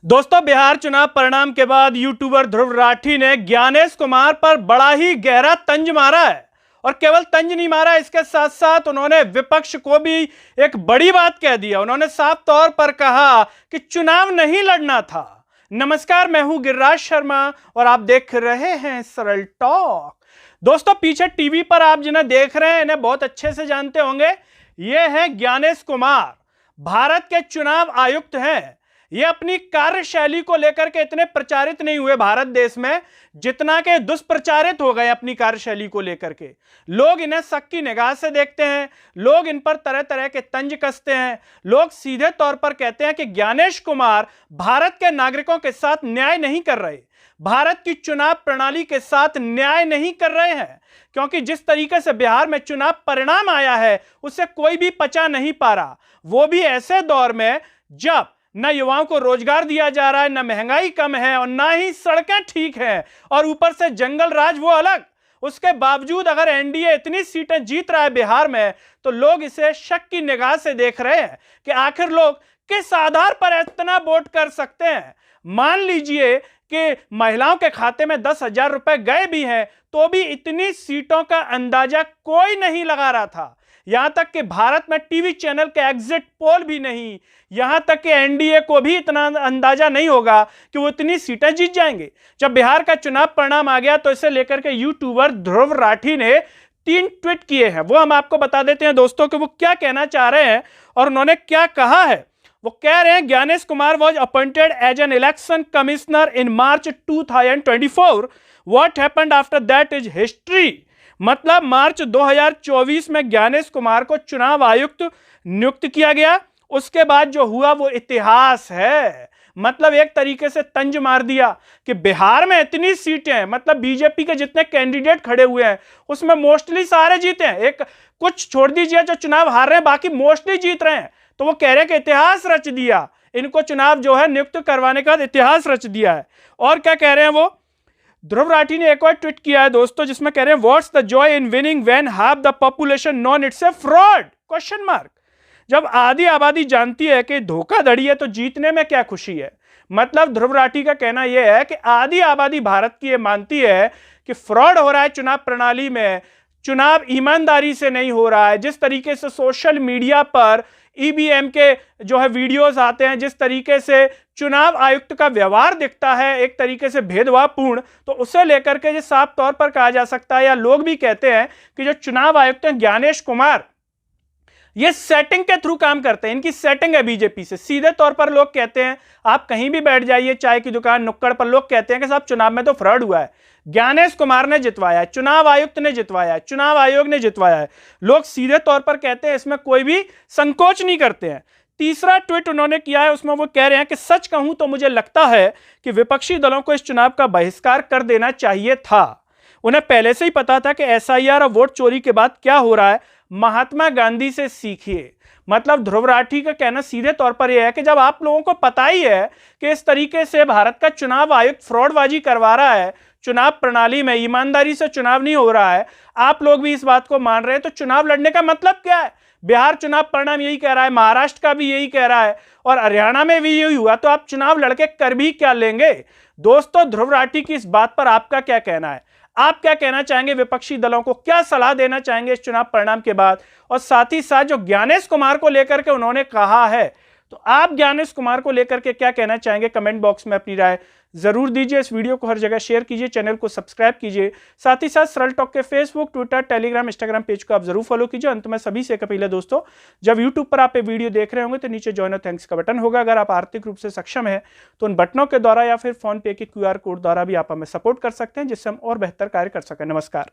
दोस्तों, बिहार चुनाव परिणाम के बाद यूट्यूबर ध्रुव राठी ने ज्ञानेश कुमार पर बड़ा ही गहरा तंज मारा है। और केवल तंज नहीं मारा, इसके साथ साथ उन्होंने विपक्ष को भी एक बड़ी बात कह दिया। उन्होंने साफ तौर पर कहा कि चुनाव नहीं लड़ना था। नमस्कार, मैं हूं गिरिराज शर्मा और आप देख रहे हैं सरल टॉक। दोस्तों, पीछे टीवी पर आप जिन्हें देख रहे हैं इन्हें बहुत अच्छे से जानते होंगे। ये हैं ज्ञानेश कुमार, भारत के चुनाव आयुक्त हैं। ये अपनी कार्यशैली को लेकर के इतने प्रचारित नहीं हुए भारत देश में जितना के दुष्प्रचारित हो गए अपनी कार्यशैली को लेकर के। लोग इन्हें शक की निगाह से देखते हैं, लोग इन पर तरह तरह के तंज कसते हैं। लोग सीधे तौर पर कहते हैं कि ज्ञानेश कुमार भारत के नागरिकों के साथ न्याय नहीं कर रहे, भारत की चुनाव प्रणाली के साथ न्याय नहीं कर रहे हैं, क्योंकि जिस तरीके से बिहार में चुनाव परिणाम आया है उससे कोई भी पचा नहीं पा रहा। वो भी ऐसे दौर में जब न युवाओं को रोजगार दिया जा रहा है, न महंगाई कम है और ना ही सड़कें ठीक हैं, और ऊपर से जंगल राज वो अलग। उसके बावजूद अगर एनडीए इतनी सीटें जीत रहा है बिहार में, तो लोग इसे शक की निगाह से देख रहे हैं कि आखिर लोग किस आधार पर इतना वोट कर सकते हैं। मान लीजिए कि महिलाओं के खाते में 10,000 रुपए गए भी हैं, तो भी इतनी सीटों का अंदाजा कोई नहीं लगा रहा था। यहां तक कि भारत में टीवी चैनल के एग्जिट पोल भी नहीं, यहां तक कि एनडीए को भी इतना अंदाजा नहीं होगा कि वो इतनी सीटें जीत जाएंगे। जब बिहार का चुनाव परिणाम आ गया तो इसे लेकर के यूट्यूबर ध्रुव राठी ने 3 ट्वीट किए हैं। वो हम आपको बता देते हैं दोस्तों कि वो क्या कहना चाह रहे हैं और उन्होंने क्या कहा है। वो कह रहे हैं, Gyanesh Kumar was appointed as an election commissioner in March 2024। What happened after that is history. मतलब मार्च 2024 में ज्ञानेश कुमार को चुनाव आयुक्त नियुक्त किया गया। उसके बाद जो हुआ वो इतिहास है। मतलब एक तरीके से तंज मार दिया कि बिहार में इतनी सीटें, मतलब बीजेपी के जितने कैंडिडेट खड़े हुए हैं उसमें मोस्टली सारे जीते हैं। एक कुछ छोड़ दीजिए जो चुनाव हार रहे हैं, बाकी मोस्टली जीत रहे हैं। तो वो कह रहे हैं कि इतिहास रच दिया, इनको चुनाव जो है नियुक्त करवाने के बाद इतिहास रच दिया है। और क्या कह रहे हैं वो, ध्रुव राठी ने एक और ट्वीट किया है दोस्तों, जिसमें कह रहे हैं, what's the joy in winning when half the population non it's a fraud question mark. जब आधी आबादी जानती है कि धोखाधड़ी है तो जीतने में क्या खुशी है। मतलब ध्रुव राठी का कहना यह है कि आधी आबादी भारत की ये मानती है कि फ्रॉड हो रहा है चुनाव प्रणाली में, चुनाव ईमानदारी से नहीं हो रहा है। जिस तरीके से सोशल मीडिया पर ईवीएम के जो है वीडियोस आते हैं, जिस तरीके से चुनाव आयुक्त का व्यवहार दिखता है एक तरीके से भेदभावपूर्ण, तो उसे लेकर के ये साफ तौर पर कहा जा सकता है, या लोग भी कहते हैं कि जो चुनाव आयुक्त हैं ज्ञानेश कुमार, ये सेटिंग के थ्रू काम करते हैं। इनकी सेटिंग है बीजेपी से। सीधे तौर पर लोग कहते हैं, आप कहीं भी बैठ जाइए, चाय की दुकान, नुक्कड़ पर, लोग कहते हैं कि साहब चुनाव में तो फ्रॉड हुआ है, ज्ञानेश कुमार ने जितवाया है, चुनाव आयुक्त ने जितवाया है, चुनाव आयोग ने जितवाया है। लोग सीधे तौर पर कहते हैं, इसमें कोई भी संकोच नहीं करते हैं। तीसरा ट्वीट उन्होंने किया है, उसमें वो कह रहे हैं कि सच कहूं तो मुझे लगता है कि विपक्षी दलों को इस चुनाव का बहिष्कार कर देना चाहिए था। उन्हें पहले से ही पता था कि एसआईआर और वोट चोरी के बाद क्या हो रहा है। महात्मा गांधी से सीखिए। मतलब ध्रुव राठी का कहना सीधे तौर पर यह है कि जब आप लोगों को पता ही है कि इस तरीके से भारत का चुनाव आयुक्त फ्रॉडबाजी करवा रहा है, चुनाव प्रणाली में ईमानदारी से चुनाव नहीं हो रहा है, आप लोग भी इस बात को मान रहे हैं, तो चुनाव लड़ने का मतलब क्या है। बिहार चुनाव परिणाम यही कह रहा है, महाराष्ट्र का भी यही कह रहा है और हरियाणा में भी यही हुआ, तो आप चुनाव लड़के कर भी क्या लेंगे। दोस्तों, ध्रुव राठी की इस बात पर आपका क्या कहना है। आप क्या कहना चाहेंगे, विपक्षी दलों को क्या सलाह देना चाहेंगे इस चुनाव परिणाम के बाद। और साथ ही साथ जो ज्ञानेश कुमार को लेकर के उन्होंने कहा है, तो आप ज्ञानेश कुमार को लेकर के क्या कहना चाहेंगे, कमेंट बॉक्स में अपनी राय जरूर दीजिए। इस वीडियो को हर जगह शेयर कीजिए, चैनल को सब्सक्राइब कीजिए। साथ ही साथ सरल टॉक के Facebook, Twitter, Telegram, Instagram page को आप जरूर फॉलो कीजिए। अंत में सभी से एक अपील है दोस्तों, जब यूट्यूब पर आप ये वीडियो देख रहे होंगे तो नीचे ज्वाइन और थैंक्स का बटन होगा। अगर आप आर्थिक रूप से सक्षम है तो उन बटनों के द्वारा या फिर फोन पे के QR कोड द्वारा भी आप हमें सपोर्ट कर सकते हैं, जिससे हम और बेहतर कार्य कर सकें। नमस्कार।